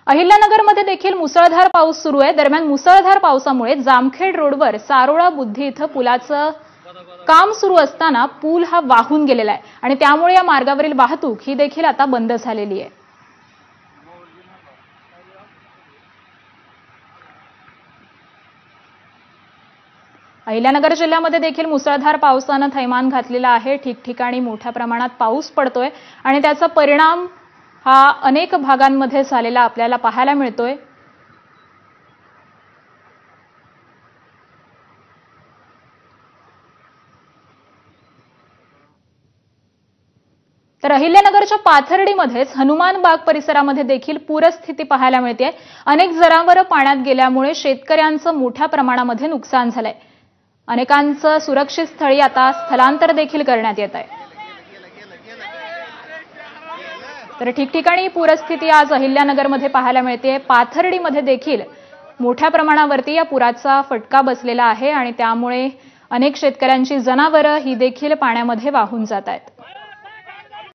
अहिल्यानगरमध्ये देखील मुसळधार पाऊस सुरू आहे। दरम्यान मुसळधार पावसामुळे जामखेड रोडवर सारोळा बुद्धी इथं पुलाचं काम सुरू असताना पूल हा वाहून गेलेला आहे आणि त्यामुळे या मार्गावरील वाहतूक ही देखील आता बंद झालेली आहे। अहिल्यानगर जिल्ह्यामध्ये देखील मुसळधार पावसानं थैमान घातलेलं आहे। ठिकठिकाणी मोठ्या प्रमाणात पाऊस पडतोय आणि त्याचा परिणाम हा अनेक भागांमध्ये झालेला आपल्याला पाहायला मिळतोय। तर अहिल्यानगरच्या पाथर्डीमध्येच हनुमान बाग परिसरामध्ये देखील पूरस्थिती पाहायला मिळते। अनेक जनावरं पाण्यात गेल्यामुळे शेतकऱ्यांचं मोठ्या प्रमाणामध्ये नुकसान झालंय। अनेकांचं सुरक्षित स्थळी आता स्थलांतर देखील करण्यात येत आहे। तर ठिकठिकाणी पूरस्थिती आज अहिल्यानगरमध्ये पाहायला मिळते। पाथर्डीमध्ये देखील मोठ्या प्रमाणावरती या पुराचा फटका बसलेला आहे आणि त्यामुळे अनेक शेतकऱ्यांची जनावरं ही देखील पाण्यामध्ये वाहून जात आहेत।